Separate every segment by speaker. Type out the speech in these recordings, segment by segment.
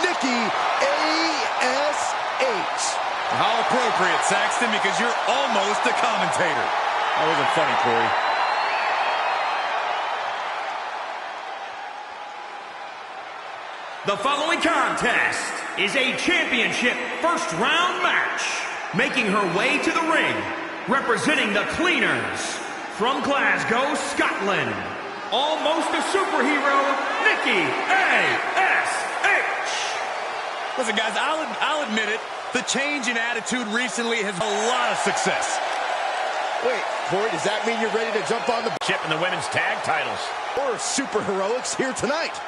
Speaker 1: Nikki A.S.H.
Speaker 2: How appropriate, Saxton, because you're almost a commentator. That wasn't funny, Corey.
Speaker 3: The following contest is a championship first-round match. Making her way to the ring, representing the Cleaners, from Glasgow, Scotland, almost a superhero, Nikki A.S.H.
Speaker 2: Listen, guys, I'll admit it. The change in attitude recently has a lot of success.
Speaker 1: Wait, Corey, does that mean you're ready to jump on the
Speaker 4: ship in the women's tag titles?
Speaker 1: Or super heroics here tonight?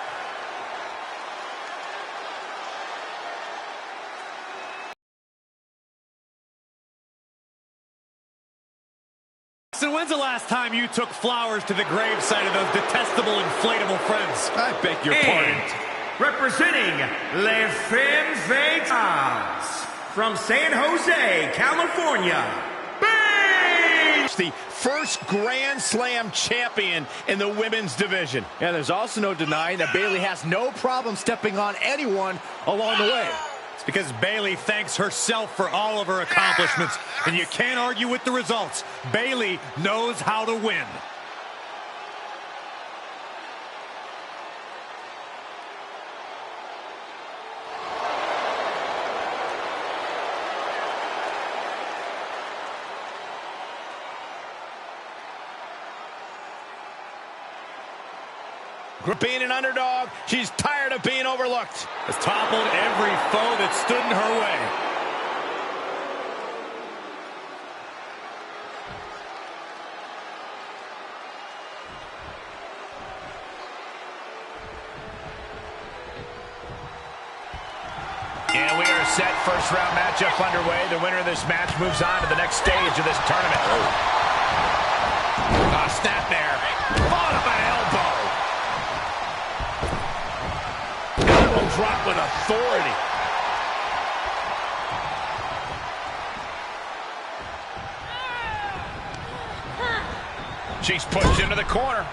Speaker 4: So when's the last time you took flowers to the gravesite of those detestable inflatable friends?
Speaker 2: I beg your pardon.
Speaker 3: Representing Les Femmes Fatales from San Jose, California, Bayley!
Speaker 4: The first Grand Slam champion in the women's division.
Speaker 5: And there's also no denying that Bayley has no problem stepping on anyone along the way.
Speaker 4: It's because Bayley thanks herself for all of her accomplishments, and you can't argue with the results. Bayley knows how to win. Being an underdog, she's tired of being overlooked. Has toppled every foe that stood in her way. And we are set. First round matchup underway. The winner of this match moves on to the next stage of this tournament. Snap there. Bottom of elbow. Drop with authority. She's pushed into the corner.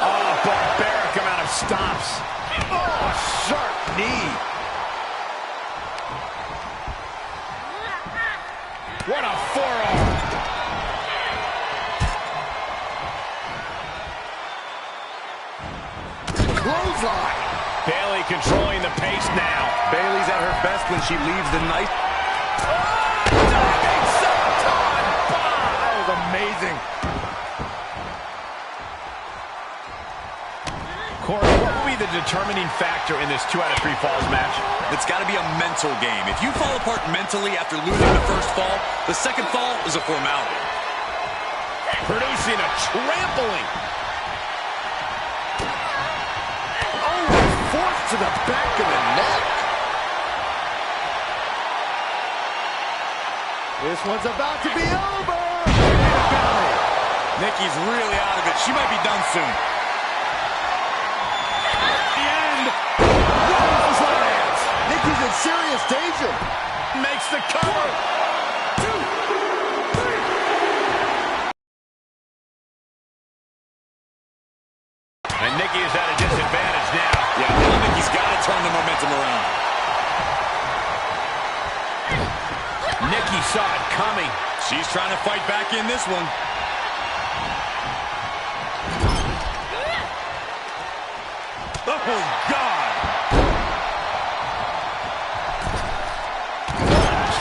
Speaker 4: Oh, barbaric amount of stops. Oh, sharp knee. What a forearm. Clothesline. Bayley controlling the pace now.
Speaker 2: Bayley's at her best when she leaves the night.
Speaker 4: Diving senton bomb.
Speaker 1: That was amazing.
Speaker 4: Corey, what will be the determining factor in this 2 out of 3 falls match?
Speaker 2: It's got to be a mental game. If you fall apart mentally after losing the first fall, the second fall is a formality.
Speaker 4: Producing a trampling.
Speaker 1: To the back of the neck. This one's about to be over.
Speaker 2: Nikki's really out of it. She might be done soon.
Speaker 4: The end. Rose lands.
Speaker 1: Nikki's in serious danger.
Speaker 4: Makes the cover. 1, 2, 3. And Nikki is at a disadvantage now.
Speaker 2: Yeah, now Nikki's got to turn the momentum around.
Speaker 4: Nikki saw it coming.
Speaker 2: She's trying to fight back in this one.
Speaker 4: Oh, God.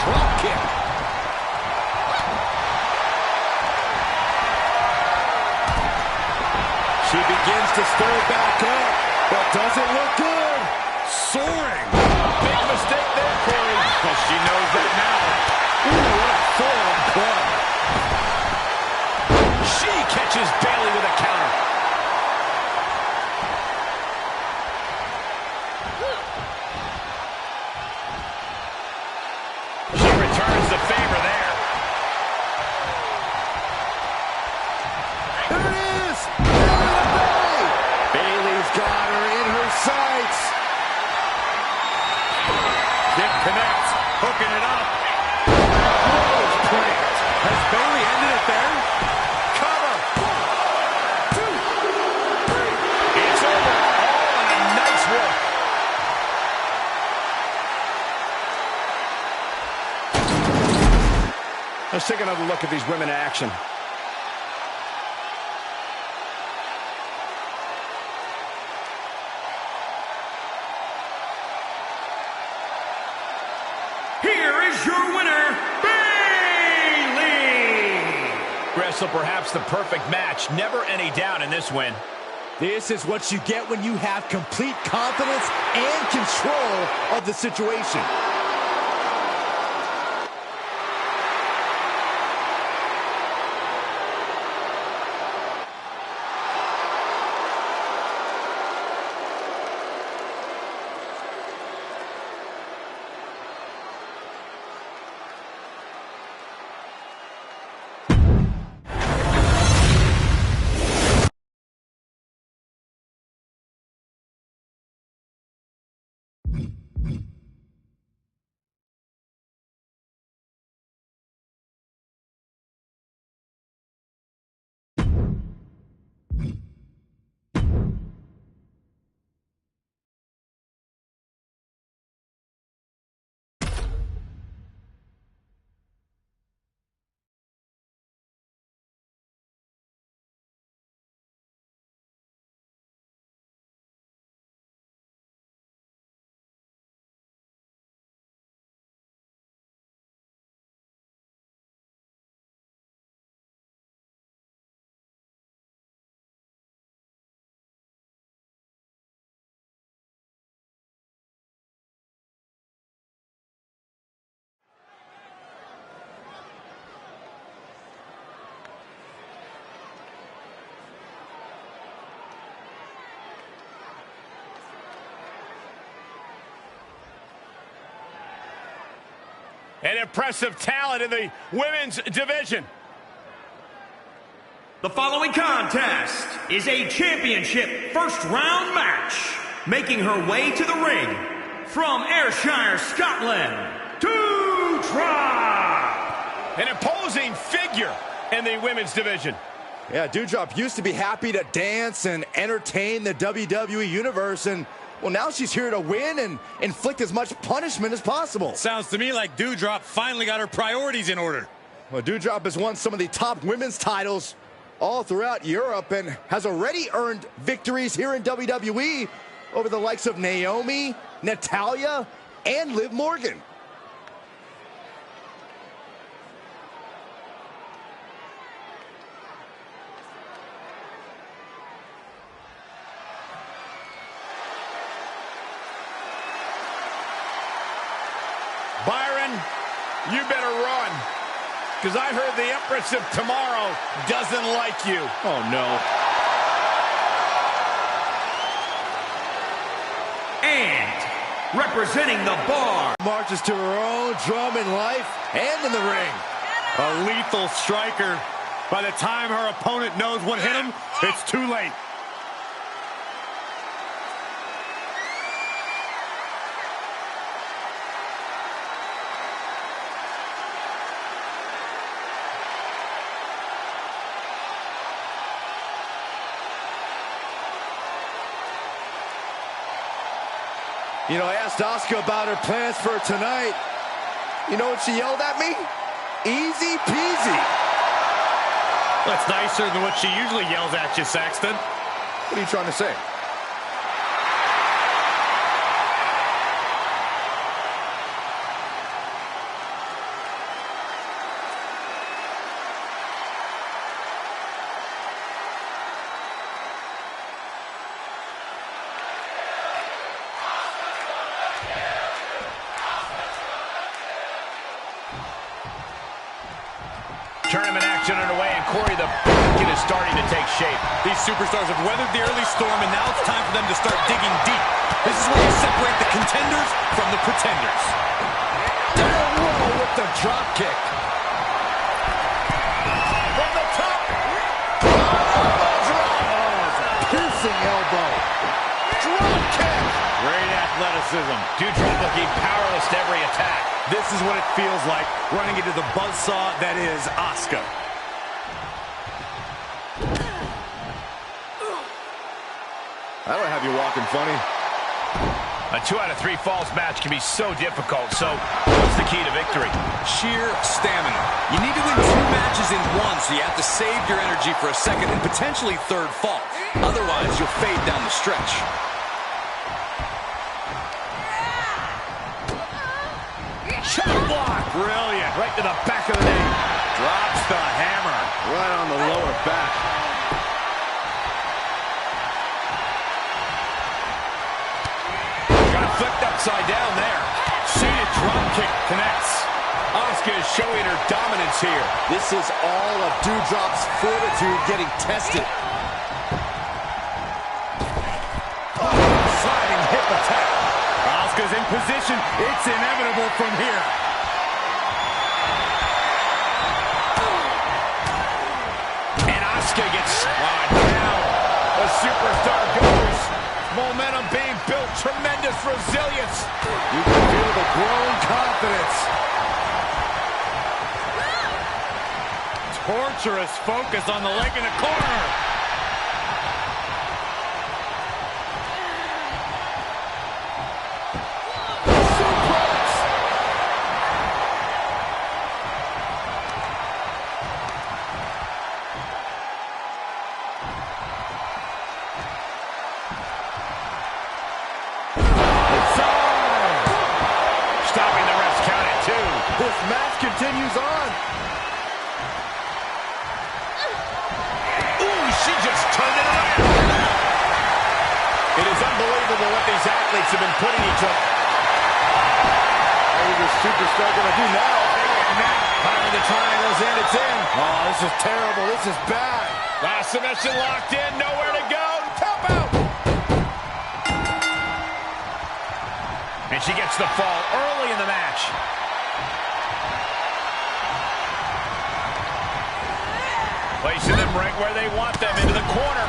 Speaker 1: Drop kick.
Speaker 4: She begins to stir back up, but doesn't look good. Soaring. Big mistake there, Corey. Well, she knows that now. Ooh, what a forearm club. She catches Bayley with a counter. She returns the favor there.
Speaker 1: There it is. Bayley's got her in her sights.
Speaker 4: Dip connects, hooking it up. Has Bayley ended it there? Cover. Let's take another look at these women in action.
Speaker 3: Here is your winner, Bayley!
Speaker 6: Wrestle perhaps the perfect match. Never any doubt in this win.
Speaker 5: This is what you get when you have complete confidence and control of the situation.
Speaker 4: An impressive talent in the women's division.
Speaker 3: The following contest is a championship first-round match. Making her way to the ring from Ayrshire, Scotland, Doudrop!
Speaker 4: An imposing figure in the women's division.
Speaker 5: Yeah, Doudrop used to be happy to dance and entertain the WWE Universe, and well, now she's here to win and inflict as much punishment as possible.
Speaker 2: Sounds to me like Doudrop finally got her priorities in order.
Speaker 5: Well, Doudrop has won some of the top women's titles all throughout Europe and has already earned victories here in WWE over the likes of Naomi, Natalya, and Liv Morgan.
Speaker 4: Byron, you better run, because I heard the Empress of Tomorrow doesn't like you.
Speaker 6: Oh, no.
Speaker 3: And representing the bar,
Speaker 5: Marches to her own drum in life and in the ring.
Speaker 2: A lethal striker. By the time her opponent knows what hit him, it's too late.
Speaker 5: You know, I asked Asuka about her plans for tonight. You know what she yelled at me? Easy peasy.
Speaker 2: That's nicer than what she usually yells at you, Saxton.
Speaker 5: What are you trying to say?
Speaker 6: Tournament action underway, and Corey, the bracket is starting to take shape.
Speaker 2: These superstars have weathered the early storm, and now it's time for them to start digging deep. This is where you separate the contenders from the pretenders.
Speaker 5: Down low with the drop kick. From the top. Piercing elbow. Drop kick.
Speaker 6: Great athleticism. Doudrop looking powerless to every attack.
Speaker 2: This is what it feels like, running into the buzzsaw that is Asuka.
Speaker 5: That'll have you walking funny.
Speaker 6: A 2 out of 3 falls match can be so difficult, so what's the key to victory?
Speaker 2: Sheer stamina. You need to win 2 matches in one, so you have to save your energy for a second and potentially third fall. Otherwise, you'll fade down the stretch.
Speaker 6: Shot block. Brilliant. Right to the back of the knee. Drops the hammer.
Speaker 4: Right on the lower back.
Speaker 6: Flipped upside down there. Seated drop kick connects. Asuka is showing her dominance here.
Speaker 5: This is all of Doudrop's fortitude getting tested.
Speaker 6: Sliding hip attack. Asuka's in position. It's inevitable from here. And Asuka gets slid down. The superstar goes. Momentum being built, tremendous resilience.
Speaker 4: You can feel the growing confidence.
Speaker 6: Torturous focus on the leg in the corner.
Speaker 4: This match continues on.
Speaker 6: Ooh, she just turned it around. It is unbelievable what these athletes have been putting each other.
Speaker 4: What is this superstar going to do now?
Speaker 6: Fire the triangles in, it's in.
Speaker 4: Oh, this is terrible. This is bad.
Speaker 6: Last submission locked in, nowhere to go. Tap out. And she gets the fall early in the match. Placing them right where they want them, into the corner.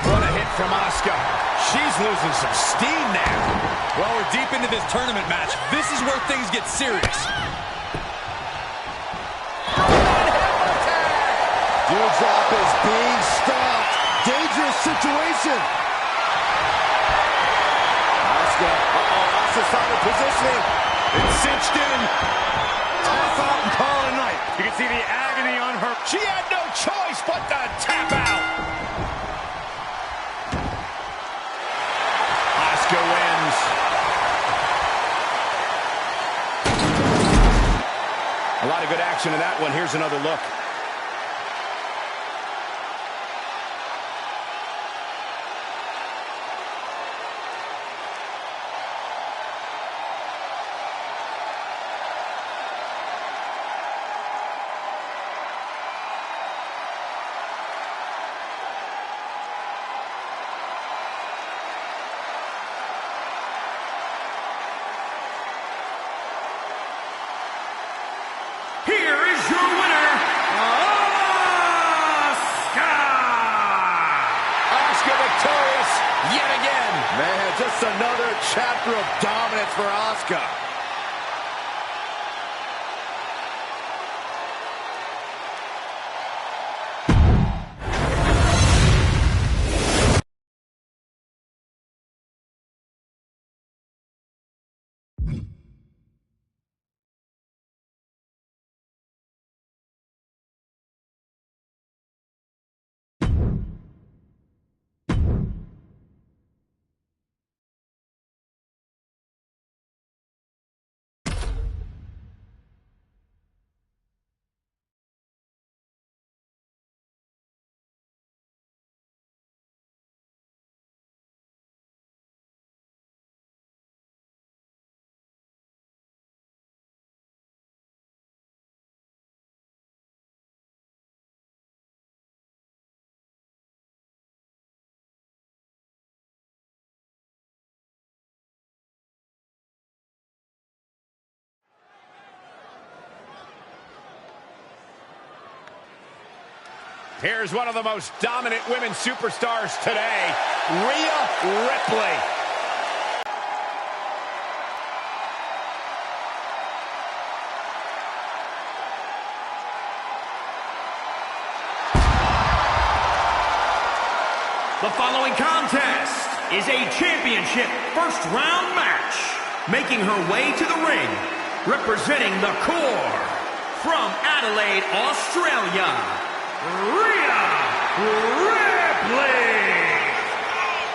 Speaker 6: What a hit from Asuka. She's losing some steam now.
Speaker 2: Well, we're deep into this tournament match. This is where things get serious.
Speaker 5: Doudrop is being stopped. Dangerous situation. Asuka. Asuka's found her positioning.
Speaker 6: It's cinched in. Tap out and call it a night. You can see the agony on her. She had no choice but to tap out. Asuka wins. A lot of good action in that one. Here's another look. Here is your winner, Asuka! Asuka victorious yet again.
Speaker 5: Man, just another chapter of dominance for Asuka.
Speaker 6: Here's one of the most dominant women superstars today, Rhea Ripley.
Speaker 3: The following contest is a championship first round match. Making her way to the ring, representing the core, from Adelaide, Australia, Rhea Ripley.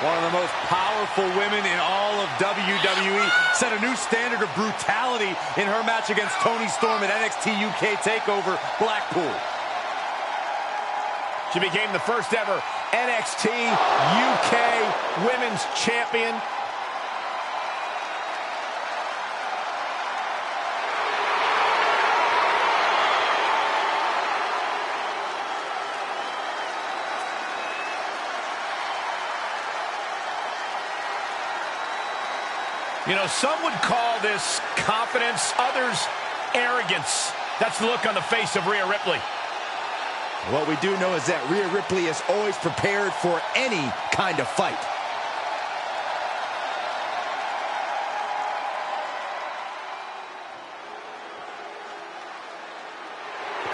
Speaker 2: One of the most powerful women in all of WWE, set a new standard of brutality in her match against Toni Storm at NXT UK TakeOver Blackpool.
Speaker 6: She became the first ever NXT UK Women's Champion. You know, some would call this confidence, others arrogance. That's the look on the face of Rhea Ripley.
Speaker 5: What we do know is that Rhea Ripley is always prepared for any kind of fight.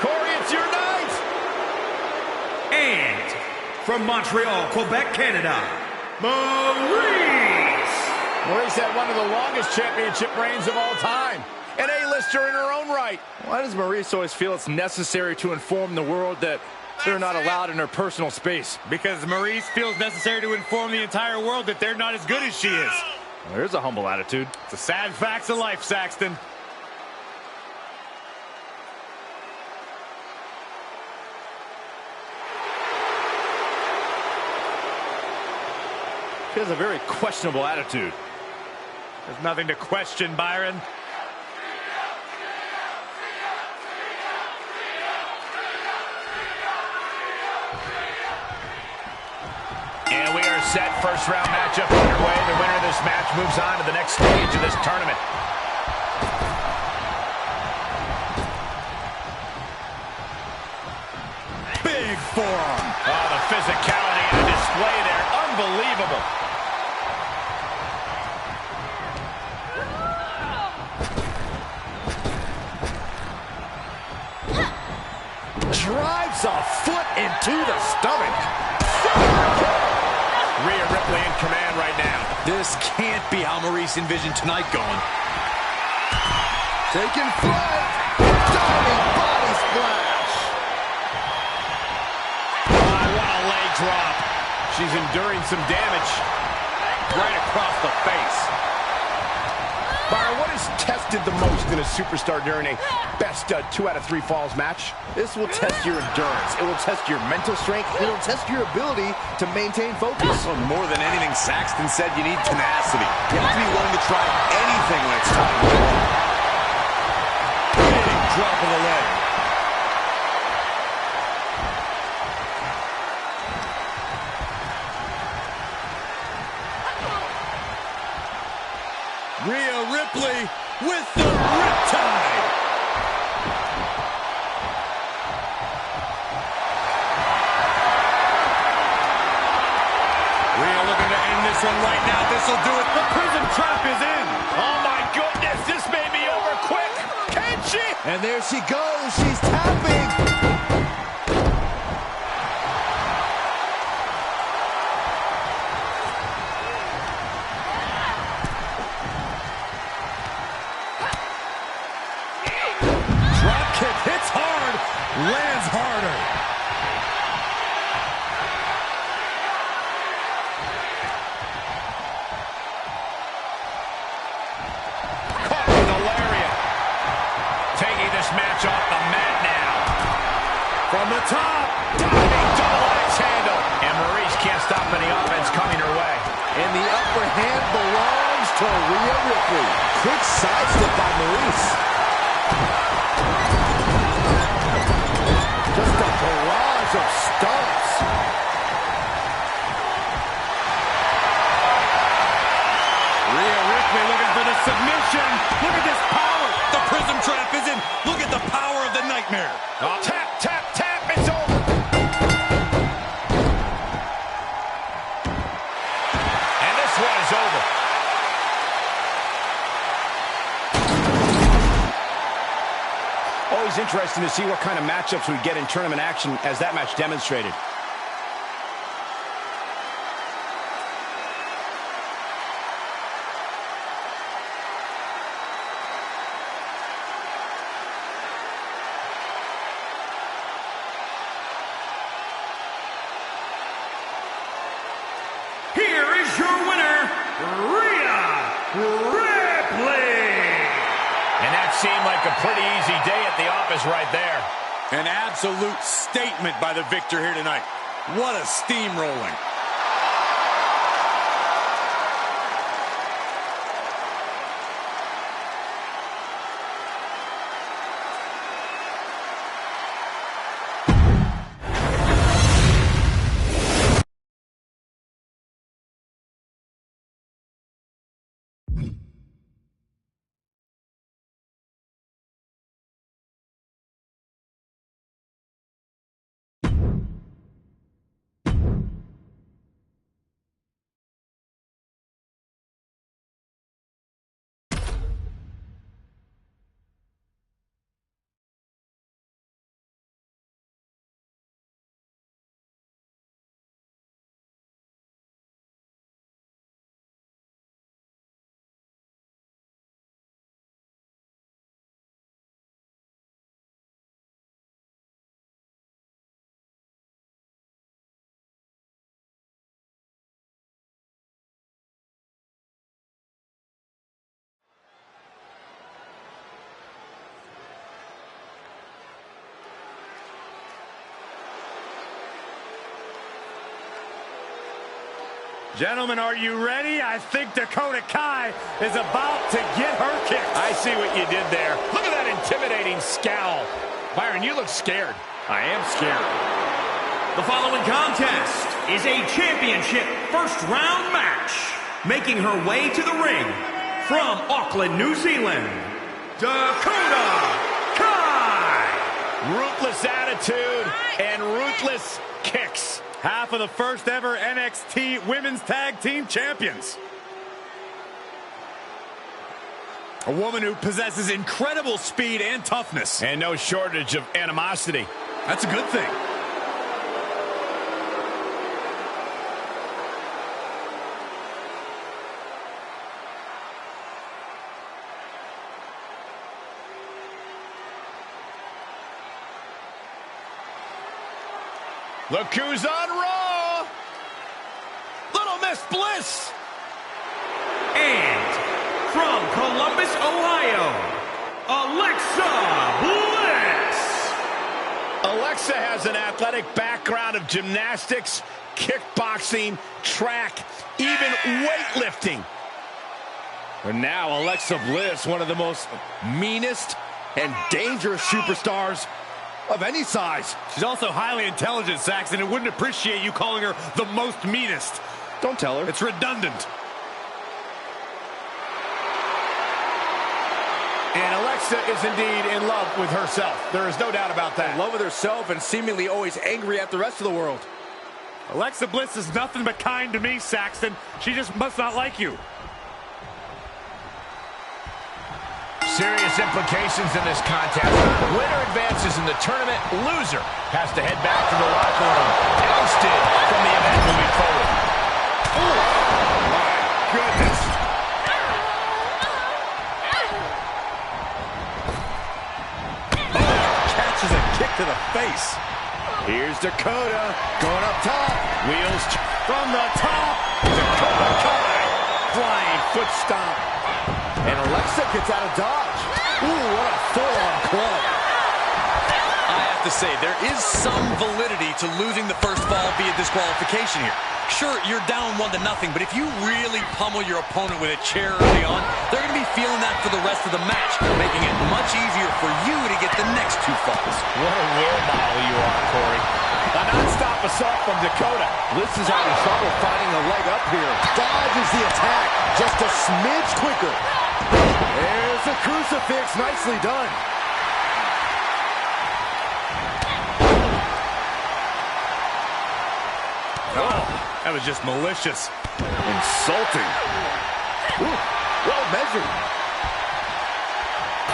Speaker 6: Corey, it's your night!
Speaker 3: And from Montreal, Quebec, Canada, Maurice.
Speaker 6: Maurice had one of the longest championship reigns of all time. An A-lister in her own right.
Speaker 4: Why does Maurice always feel it's necessary to inform the world that they're not allowed in her personal space?
Speaker 2: Because Maurice feels necessary to inform the entire world that they're not as good as she is.
Speaker 4: Well, there's a humble attitude.
Speaker 2: It's the sad facts of life, Saxton.
Speaker 4: She has a very questionable attitude.
Speaker 2: There's nothing to question, Byron.
Speaker 6: And we are set. First round matchup underway. The winner of this match moves on to the next stage of this tournament.
Speaker 5: Big forearm.
Speaker 6: Oh, the physicality on display there. Unbelievable.
Speaker 5: Drives a foot into the stomach.
Speaker 6: Rhea Ripley in command right now.
Speaker 2: This can't be how Maurice envisioned tonight going.
Speaker 5: Taking flight. Diving body splash.
Speaker 6: Oh, what a leg drop. She's enduring some damage right across the face. Byron, what is tested the most in a superstar during a best 2 out of 3 falls match?
Speaker 5: This will test your endurance. It will test your mental strength. It will test your ability to maintain focus.
Speaker 2: Well, more than anything, Saxton said you need tenacity. You have to be willing to try anything when it's time to go. Big drop of the leg. Rhea Ripley with the riptide. Rhea looking to end this one right now. This will do it. The prison trap is in.
Speaker 6: Oh my goodness, this may be over quick. Can she?
Speaker 5: And there she goes. She's tapping.
Speaker 2: Hits hard, lands harder.
Speaker 6: Caught with a lariat. Taking this match off the mat now.
Speaker 2: From the top.
Speaker 6: Diving double axe handle. And Maurice can't stop any offense coming her way.
Speaker 5: And the upper hand belongs to Rhea Ripley. Quick sidestep by Maurice. Just a barrage of stunts.
Speaker 2: Rhea Ripley looking for the submission. Look at this power. The prism trap is in. Look at the power of the nightmare.
Speaker 6: Oh, tap, tap, tap. It's over. And this one is over. Always interesting to see what kind of matchups we get in tournament action, as that match demonstrated.
Speaker 3: is your winner, Rhea Ripley.
Speaker 6: And that seemed like a pretty easy day at the office right there.
Speaker 2: An absolute statement by the victor here tonight. What a steamrolling. Gentlemen, are you ready? I think Dakota Kai is about to get her kick.
Speaker 6: I see what you did there. Look at that intimidating scowl. Byron, you look scared.
Speaker 2: I am scared.
Speaker 3: The following contest is a championship first round match. Making her way to the ring from Auckland, New Zealand, Dakota Kai.
Speaker 6: Ruthless attitude and ruthless kicks.
Speaker 2: Half of the first ever NXT Women's Tag Team Champions. A woman who possesses incredible speed and toughness.
Speaker 6: And no shortage of animosity.
Speaker 2: That's a good thing.
Speaker 6: Look who's on Raw. Little Miss Bliss.
Speaker 3: And from Columbus, Ohio, Alexa Bliss.
Speaker 6: Alexa has an athletic background of gymnastics, kickboxing, track, even weightlifting.
Speaker 5: And now Alexa Bliss, one of the most meanest and dangerous superstars of any size.
Speaker 2: She's also highly intelligent, Saxton, and wouldn't appreciate you calling her the most meanest.
Speaker 5: Don't tell her.
Speaker 2: It's redundant.
Speaker 6: And Alexa is indeed in love with herself. There is no doubt about that.
Speaker 5: In love with herself and seemingly always angry at the rest of the world.
Speaker 2: Alexa Bliss is nothing but kind to me, Saxton. She just must not like you.
Speaker 6: Serious implications in this contest. Winner advances in the tournament. Loser has to head back to the locker room. Ousted from the event moving forward.
Speaker 2: Oh, my goodness. Oh, catches a kick to the face.
Speaker 5: Here's Dakota going up top.
Speaker 6: Wheels
Speaker 2: From the top.
Speaker 6: Dakota Kai. Flying foot stomp.
Speaker 5: And Alexa gets out of dodge. Ooh, what a full-on club.
Speaker 7: I have to say, there is some validity to losing the first fall via disqualification here. Sure, you're down 1-0, but if you really pummel your opponent with a chair early on, they're going to be feeling that for the rest of the match, making it much easier for you to get the next 2 falls.
Speaker 6: What a role model you are, Corey. A non-stop assault from Dakota.
Speaker 5: Bliss is having trouble finding a leg up here. Dodges the attack just a smidge quicker. There's the crucifix. Nicely done.
Speaker 2: Oh, that was just malicious.
Speaker 5: Insulting. Ooh, well measured.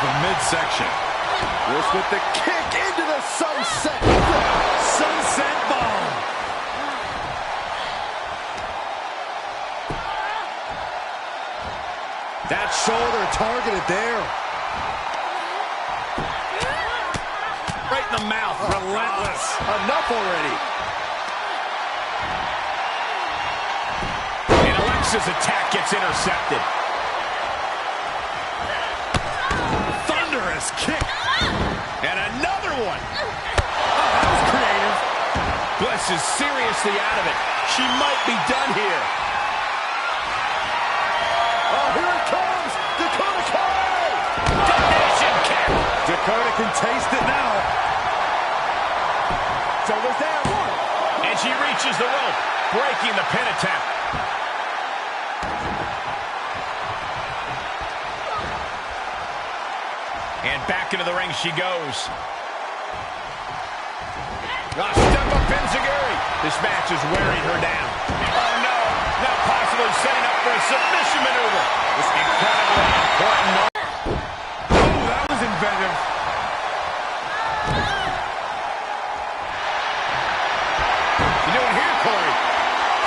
Speaker 2: The midsection.
Speaker 5: Bliss with the kick into the sunset.
Speaker 2: Sunset bomb.
Speaker 5: That shoulder targeted there.
Speaker 2: Right in the mouth. Relentless.
Speaker 5: Enough already.
Speaker 6: And Asuka's attack gets intercepted.
Speaker 4: Thunderous kick.
Speaker 6: And another one.
Speaker 4: Oh, that was creative.
Speaker 6: Bliss is seriously out of it. She might be done here.
Speaker 5: Oh, here it comes! Dakota Kai!
Speaker 6: Donation kick.
Speaker 2: Dakota can taste it now.
Speaker 5: Shoulders down.
Speaker 6: And she reaches the rope, breaking the pin attempt. And back into the ring she goes. Step up enziguri. This match is wearing her down. Oh no, now possibly setting up for a submission maneuver. This incredibly important moment.
Speaker 2: Oh, that was inventive.
Speaker 6: You doing here, Corey?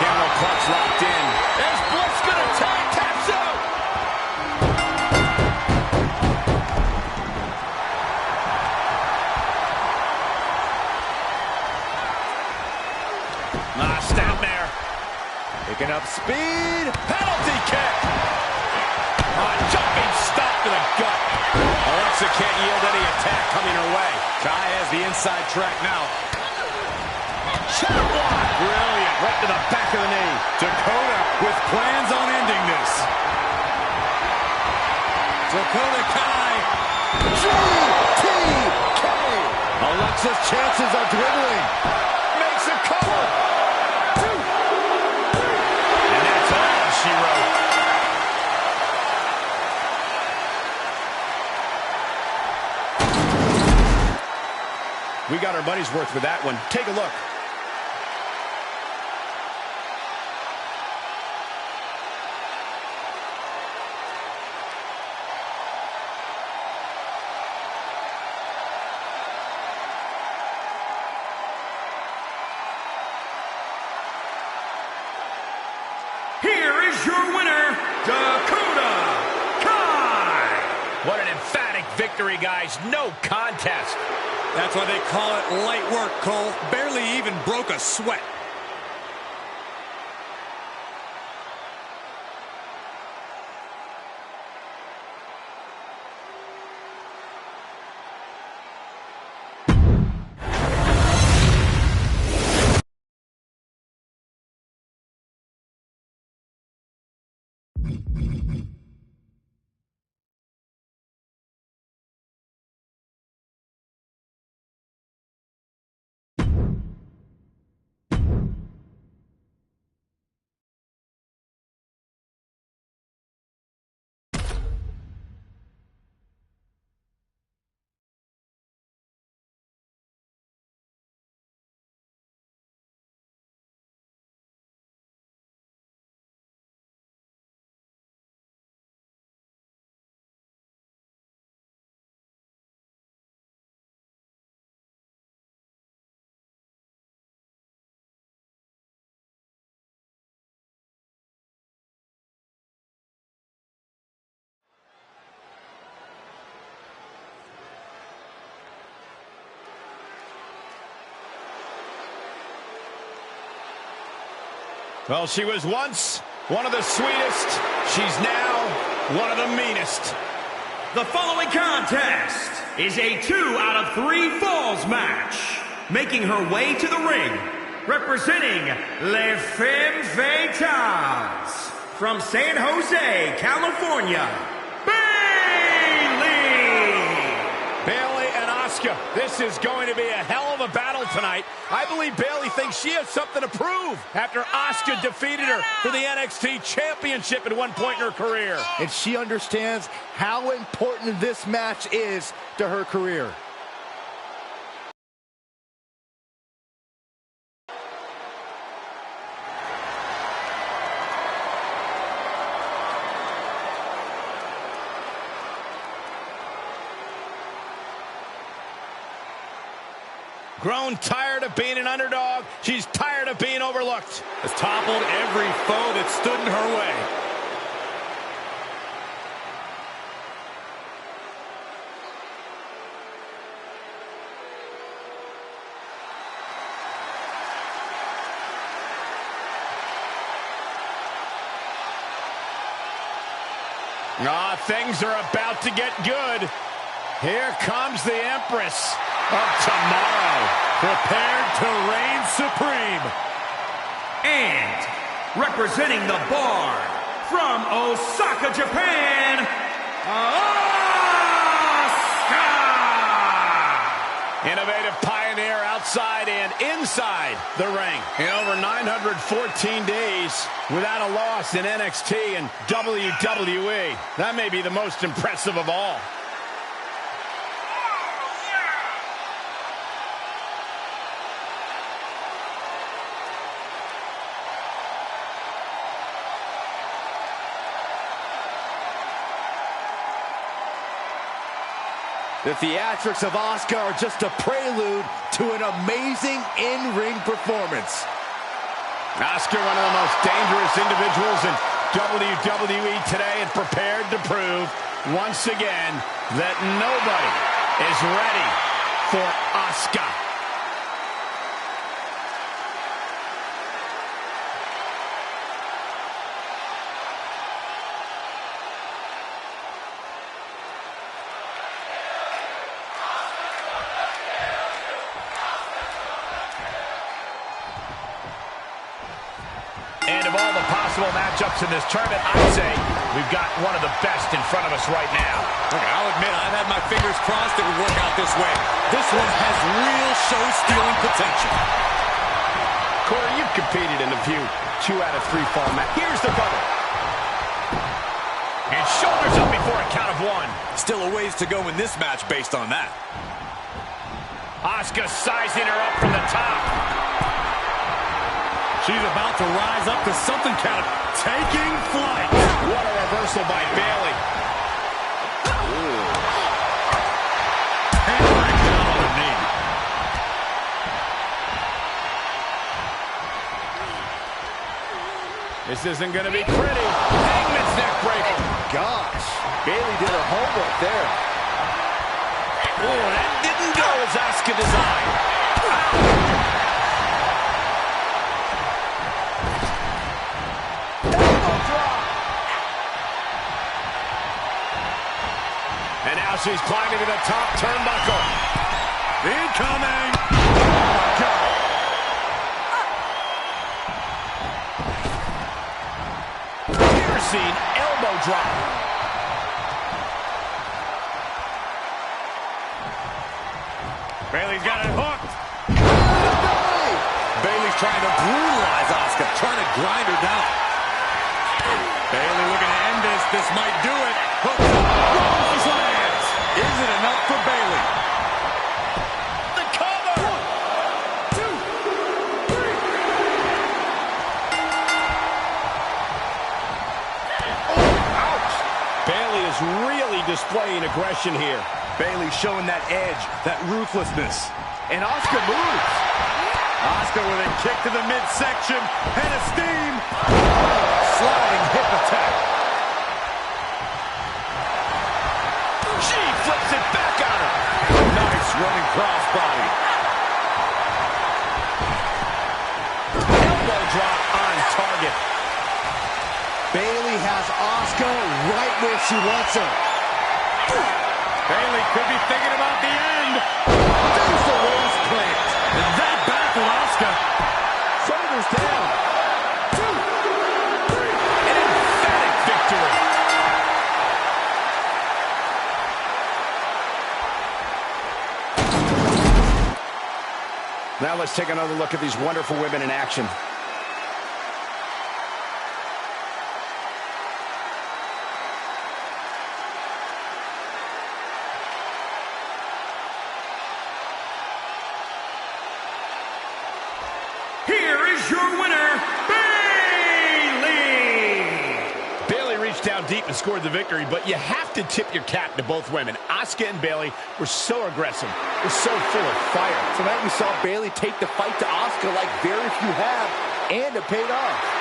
Speaker 6: Camel clutch locked in. Is Bliss gonna tag? Taps out. Stop there.
Speaker 5: Picking up speed.
Speaker 6: Penalty kick. Jumping stop to the gut. Alexa can't yield any attack coming her way.
Speaker 2: Kai has the inside track now.
Speaker 6: Shot block. Brilliant. Right to the back of the knee.
Speaker 2: Dakota with plans on ending this. Dakota Kai.
Speaker 5: GTK. Alexa's chances are dwindling.
Speaker 6: Makes a cover. And that's all she wrote. We got our money's worth with that one. Take a look.
Speaker 3: Here is your winner, Dakota Kai.
Speaker 6: What an emphatic victory, guys. No contest.
Speaker 2: That's why they call it light work, Cole. Barely even broke a sweat.
Speaker 6: Well, she was once one of the sweetest. She's now one of the meanest.
Speaker 3: The following contest is a 2 out of 3 falls match. Making her way to the ring, representing Les Femmes Fatales, from San Jose, California, Bayley!
Speaker 6: Bayley and Asuka, this is going to be a hell of a battle tonight. I believe Bayley thinks she has something to prove after Asuka defeated her for the NXT Championship at one point in her career.
Speaker 5: And she understands how important this match is to her career.
Speaker 6: Grown tired of being an underdog. She's tired of being overlooked.
Speaker 2: Has toppled every foe that stood in her way.
Speaker 6: Things are about to get good. Here comes the Empress of Tomorrow, prepared to reign supreme.
Speaker 3: And representing the Bar from Osaka, Japan, Asuka!
Speaker 6: Innovative pioneer outside and inside the ring. In over 914 days without a loss in NXT and WWE. That may be the most impressive of all.
Speaker 5: The theatrics of Asuka are just a prelude to an amazing in-ring performance.
Speaker 6: Asuka, one of the most dangerous individuals in WWE today, and prepared to prove once again that nobody is ready for Asuka. And of all the possible matchups in this tournament, I'd say we've got one of the best in front of us right now.
Speaker 7: Look, I'll admit, I've had my fingers crossed it would work out this way. This one has real show-stealing potential.
Speaker 6: Corey, you've competed in a few 2 out of 3 fall matches. Here's the cover. And shoulders up before a count of 1.
Speaker 7: Still a ways to go in this match based on that.
Speaker 6: Asuka sizing her up from the top.
Speaker 7: She's about to rise up to something kind of taking flight.
Speaker 6: What a reversal by Bayley.
Speaker 7: Hammering down on the knee.
Speaker 6: This isn't going to be pretty. Hangman's neck breaker.
Speaker 5: Gosh, Bayley did her homework there.
Speaker 6: Oh, that didn't go as Asuka designed. And now she's climbing to the top turnbuckle.
Speaker 7: Incoming.
Speaker 6: Piercing elbow drop.
Speaker 7: Bayley's got it hooked.
Speaker 5: Bayley's
Speaker 7: Trying to brutalize Asuka, trying to grind her down. Bayley looking to end this. This might do it. Hook. Slams. Is it enough for Bayley?
Speaker 6: The cover. 1, 2, 3. Oh, ouch. Bayley is really displaying aggression here.
Speaker 2: Bayley showing that edge, that ruthlessness. And Asuka moves. Asuka with a kick to the midsection. Head of steam. Sliding hip attack.
Speaker 6: She flips it back on her.
Speaker 2: Nice running crossbody.
Speaker 6: Elbow drop on target.
Speaker 5: Bayley has Asuka right where she wants her.
Speaker 7: Bayley could be thinking about the end.
Speaker 5: There's the rose plant.
Speaker 7: And that baffled Asuka.
Speaker 5: Shoulders down.
Speaker 6: 2, 3. An emphatic victory. Now let's take another look at these wonderful women in action.
Speaker 3: Here is your winner, Bayley!
Speaker 6: Bayley reached down deep and scored the victory, but you have to tip your cap to both women. Asuka and Bayley were so aggressive, were so full of fire.
Speaker 5: Tonight we saw Bayley take the fight to Asuka like very few have, and it paid off.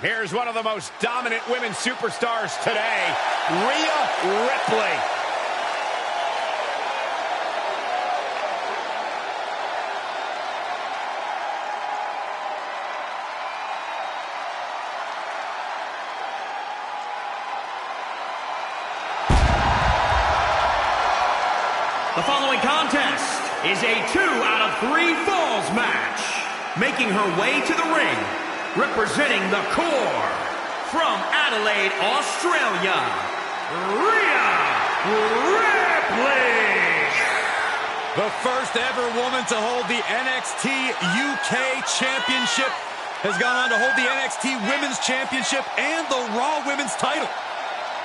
Speaker 6: Here's one of the most dominant women superstars today, Rhea Ripley.
Speaker 3: The following contest is a 2 out of 3 falls match. Making her way to the ring, representing the core, from Adelaide, Australia, Rhea Ripley.
Speaker 2: The first ever woman to hold the NXT UK Championship has gone on to hold the NXT Women's Championship and the Raw Women's title.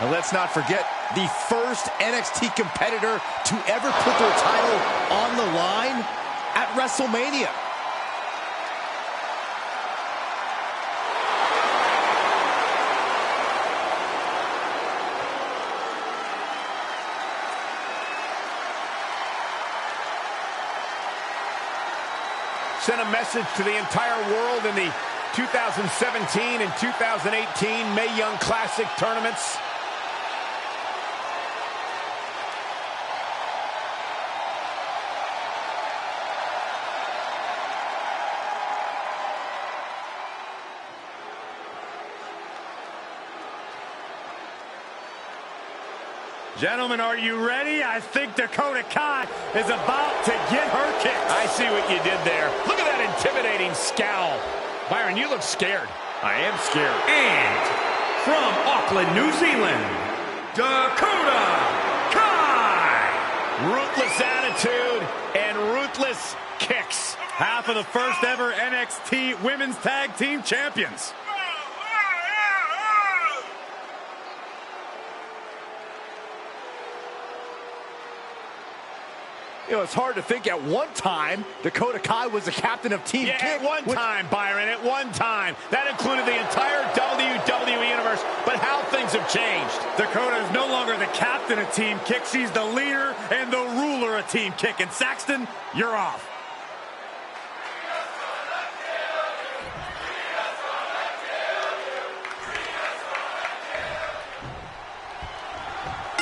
Speaker 5: And let's not forget the first NXT competitor to ever put their title on the line at WrestleMania.
Speaker 6: Sent a message to the entire world in the 2017 and 2018 Mae Young Classic tournaments.
Speaker 2: Gentlemen, are you ready? I think Dakota Kai is about to get her kick.
Speaker 6: I see what you did there. Look at that intimidating scowl. Byron, you look scared. I am scared.
Speaker 3: And from Auckland, New Zealand, Dakota Kai.
Speaker 6: Ruthless attitude and ruthless kicks.
Speaker 2: Half of the first ever NXT Women's Tag Team Champions.
Speaker 5: You know, it's hard to think at one time Dakota Kai was the captain of Team Kick.
Speaker 6: At one time, Byron, at one time. That included the entire WWE Universe, but how things have changed.
Speaker 2: Dakota is no longer the captain of Team Kick. She's the leader and the ruler of Team Kick. And Saxton, you're off.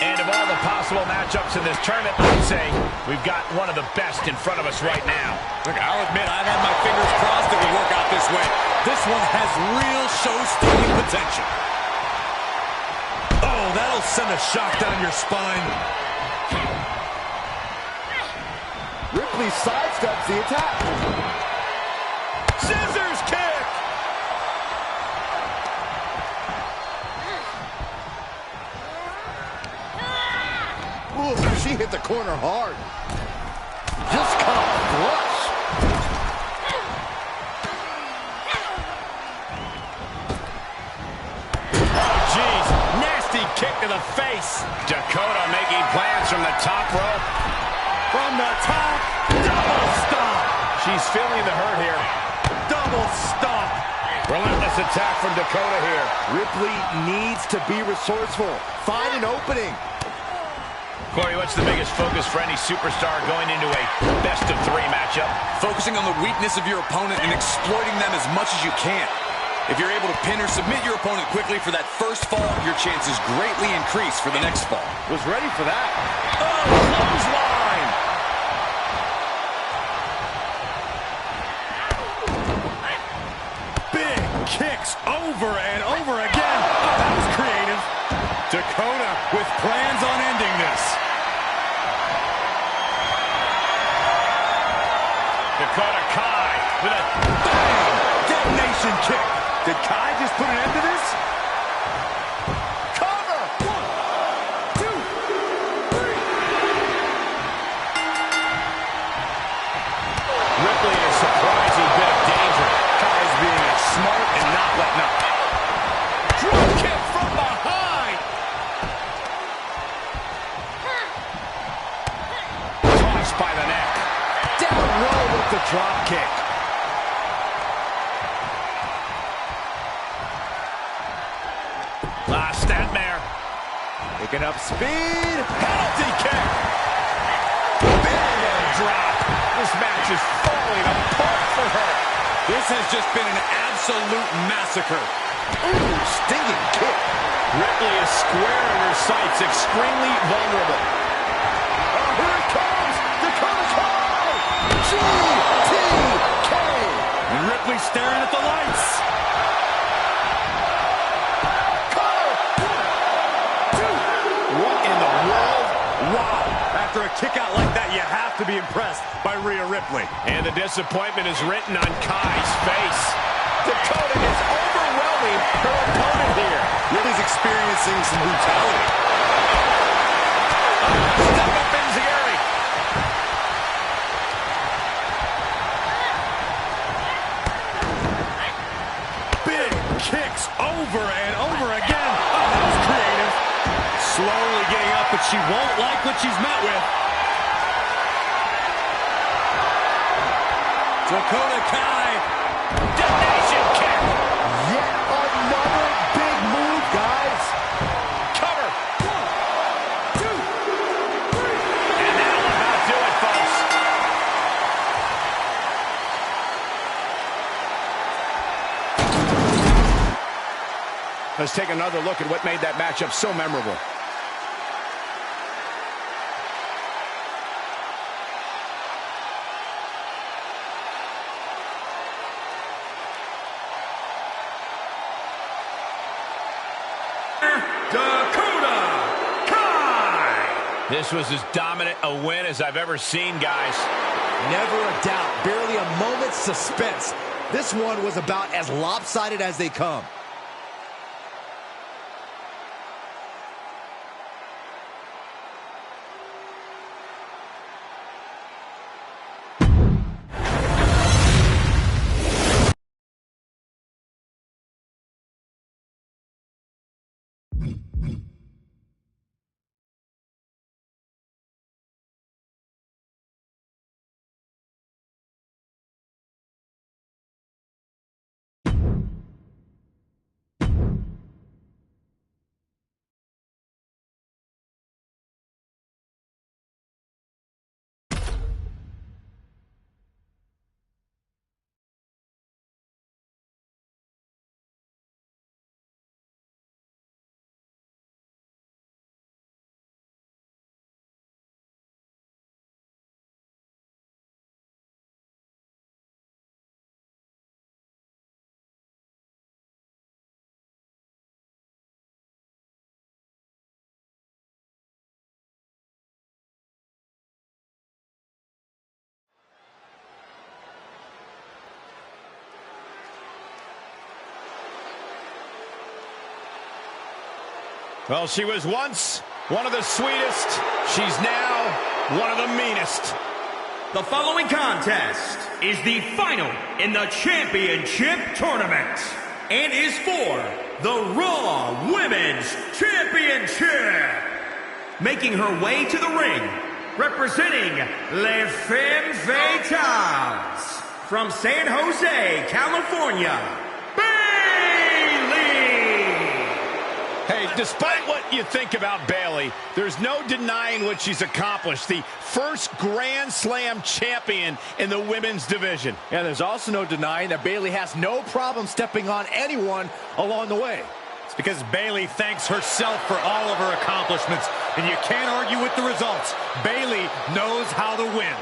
Speaker 6: And of all the possible matchups in this tournament, I'd say we've got one of the best in front of us right now.
Speaker 2: Look, I'll admit, I've had my fingers crossed it would work out this way. This one has real show-stealing potential. Oh, that'll send a shock down your spine.
Speaker 5: Ripley sidesteps the attack.
Speaker 6: Scissors kick!
Speaker 5: Ooh, she hit the corner hard. Just caught flush.
Speaker 6: Oh, jeez. Nasty kick to the face. Dakota making plans from the top rope.
Speaker 2: From the top, double stomp.
Speaker 6: She's feeling the hurt here.
Speaker 2: Double stomp.
Speaker 6: Relentless attack from Dakota here.
Speaker 5: Ripley needs to be resourceful. Find an opening.
Speaker 6: Corey, what's the biggest focus for any superstar going into a best-of-3 matchup?
Speaker 7: Focusing on the weakness of your opponent and exploiting them as much as you can. If you're able to pin or submit your opponent quickly for that first fall, your chances greatly increase for the next fall.
Speaker 6: Was ready for that. Oh, clothesline!
Speaker 2: Big kicks over and over again. Oh, that was creative. Dakota with plans on ending this. kick. Did Kai just put an end to this?
Speaker 1: Cover! 1, 2, 3.
Speaker 6: Ripley in a surprising bit of danger.
Speaker 2: Kai's being smart and not letting up.
Speaker 6: Drop kick from behind. Tossed by the neck.
Speaker 5: Down low with the drop kick.
Speaker 6: Last snapmare.
Speaker 2: Picking up speed.
Speaker 6: Penalty kick. Big drop. This match is falling apart for her.
Speaker 7: This has just been an absolute massacre.
Speaker 5: Ooh, stinging kick.
Speaker 6: Ripley is square in her sights, extremely vulnerable.
Speaker 1: Oh, here it comes! Dakota Kai! GTK!
Speaker 7: And Ripley staring at the lights.
Speaker 6: What in the world?
Speaker 2: Wow. After a kick out like that, you have to be impressed by Rhea Ripley.
Speaker 6: And the disappointment is written on Kai's face.
Speaker 1: Dakota is overwhelming her opponent here.
Speaker 2: Ripley's experiencing some brutality.
Speaker 6: Step up Enziguri.
Speaker 2: Big kicks over and over again. Oh, that was creative. Slowly getting up, but she won't like what she's met with. Dakota Kai.
Speaker 6: Detonation kick.
Speaker 5: Yet another big move, guys.
Speaker 6: Cover.
Speaker 1: 1, 2, 3.
Speaker 6: And that'll about do it, folks. Let's take another look at what made that matchup so memorable.
Speaker 3: Dakota Kai.
Speaker 6: This was as dominant a win as I've ever seen, guys.
Speaker 5: Never a doubt. Barely a moment's suspense. This one was about as lopsided as they come.
Speaker 6: Well, she was once one of the sweetest. She's now one of the meanest.
Speaker 3: The following contest is the final in the championship tournament and is for the Raw Women's Championship. Making her way to the ring, representing Les Femmes Fatales from San Jose, California, Bayley.
Speaker 6: Hey, despite what you think about Bayley, there's no denying what she's accomplished. The first Grand Slam champion in the women's division.
Speaker 5: And there's also no denying that Bayley has no problem stepping on anyone along the way.
Speaker 2: It's because Bayley thanks herself for all of her accomplishments, and you can't argue with the results. Bayley knows how to win.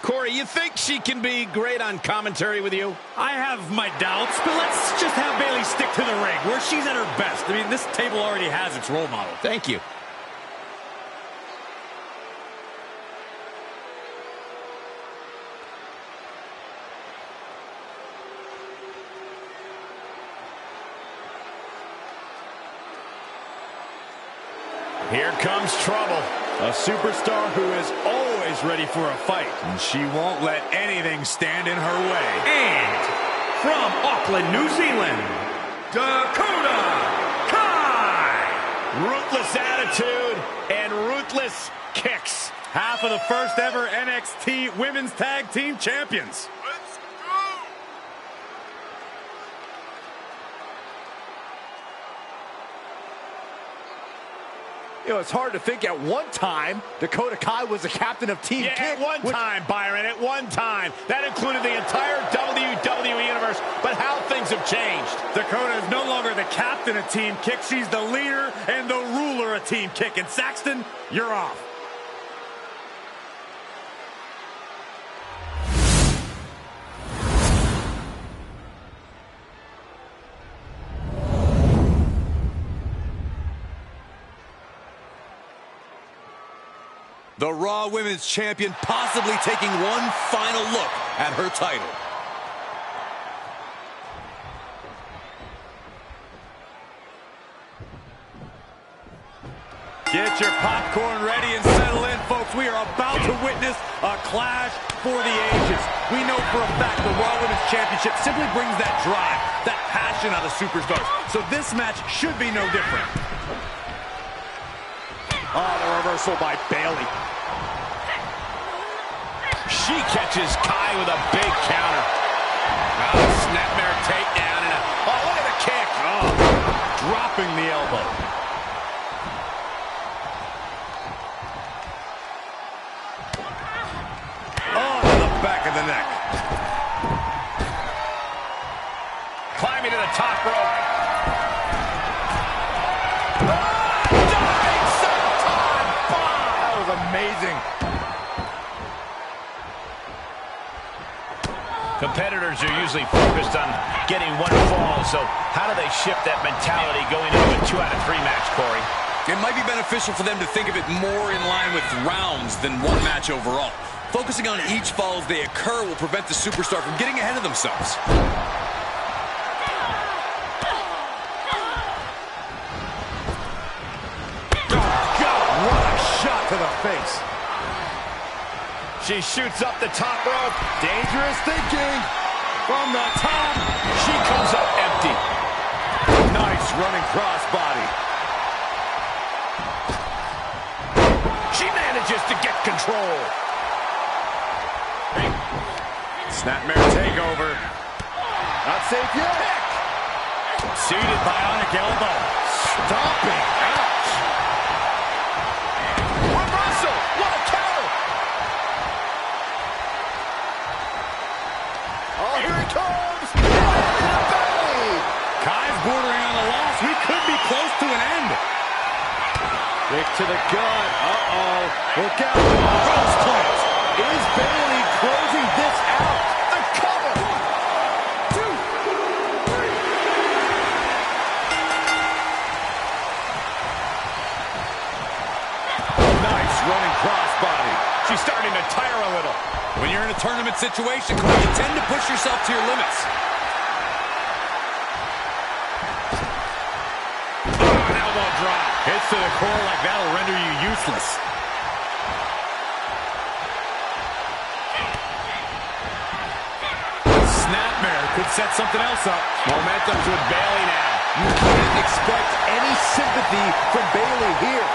Speaker 6: Corey, you think she can be great on commentary with you?
Speaker 2: I have my doubts, but let's just have Bayley stick to the ring where she's at her best. I mean, this table already has its role model.
Speaker 6: Thank you. Here comes trouble. A superstar who is always ready for a fight.
Speaker 2: And she won't let anything stand in her way.
Speaker 3: And from Auckland, New Zealand, Dakota Kai.
Speaker 6: Ruthless attitude and ruthless kicks.
Speaker 2: Half of the first ever NXT Women's Tag Team Champions.
Speaker 5: You know, it's hard to think at one time Dakota Kai was the captain of Team Kick.
Speaker 6: At one time, Byron, at one time. That included the entire WWE Universe, but how things have changed.
Speaker 2: Dakota is no longer the captain of Team Kick. She's the leader and the ruler of Team Kick. And Saxton, you're off. The Raw Women's Champion possibly taking one final look at her title. Get your popcorn ready and settle in, folks. We are about to witness a clash for the ages. We know for a fact the Raw Women's Championship simply brings that drive, that passion out of superstars. So this match should be no different.
Speaker 5: Oh, the reversal by Bayley.
Speaker 6: She catches Kai with a big counter. Snapmare takedown and oh, look at the kick.
Speaker 2: Oh, dropping the elbow. Oh, to the back of the neck.
Speaker 6: Climbing to the top rope.
Speaker 5: That was amazing.
Speaker 6: Competitors are usually focused on getting one fall, so how do they shift that mentality going into a 2 out of 3 match, Corey?
Speaker 7: It might be beneficial for them to think of it more in line with rounds than one match overall. Focusing on each fall as they occur will prevent the superstar from getting ahead of themselves.
Speaker 5: What a shot to the face.
Speaker 6: She shoots up the top rope.
Speaker 5: Dangerous thinking.
Speaker 2: From the top.
Speaker 6: She comes up empty.
Speaker 2: Nice running crossbody.
Speaker 6: She manages to get control.
Speaker 2: Snapmare takeover.
Speaker 5: Not safe yet.
Speaker 2: Seated bionic elbow.
Speaker 5: Stomping. Ouch.
Speaker 6: Reversal. What a counter.
Speaker 5: Oh, here it comes. Bayley.
Speaker 2: Kai's bordering on a loss. He could be close to an end.
Speaker 5: Kick to the gut. Uh-oh. Look out. Cross plant. Is Bayley closing this out? The cover. 1, 2, 3.
Speaker 2: Nice running crossbody.
Speaker 6: She's starting to tire a little.
Speaker 7: When you're in a tournament situation, you tend to push yourself to your limits.
Speaker 6: Oh, an elbow drop.
Speaker 2: Hits to the core like that'll render you useless. Snapmare could set something else up.
Speaker 6: Momentum's with Bayley now.
Speaker 5: You can't expect any sympathy from Bayley here.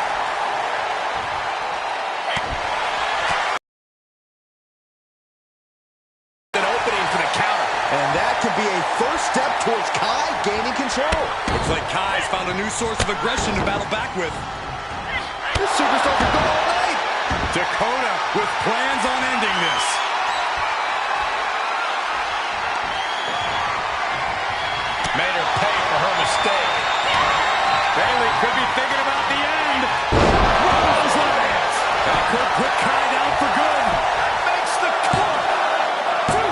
Speaker 6: An opening for the counter.
Speaker 5: And that could be a first step towards Kai gaining control.
Speaker 7: Looks like Kai's found a new source of aggression to battle back with.
Speaker 5: This superstar could go all night.
Speaker 2: Dakota with plans on ending this.
Speaker 6: Made her pay for her mistake.
Speaker 2: Bayley could be thinking about the end. That could put Kai down for good.
Speaker 6: Makes the cover. 2,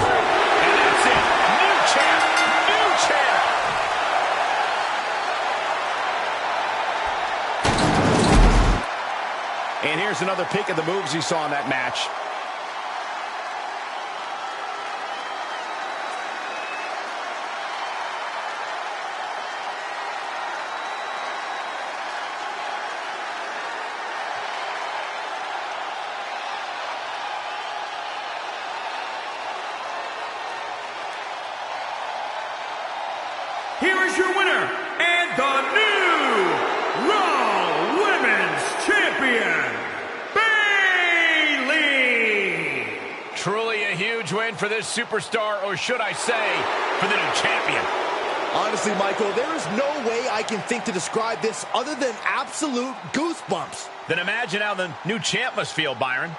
Speaker 6: 3. And that's it. New champ. New champ. And here's another peek at the moves he saw in that match.
Speaker 3: your winner, and the new Raw Women's Champion, Bayley!
Speaker 6: Truly a huge win for this superstar, or should I say, for the new champion.
Speaker 5: Honestly, Michael, there is no way I can think to describe this other than absolute goosebumps.
Speaker 6: Then imagine how the new champ must feel, Byron.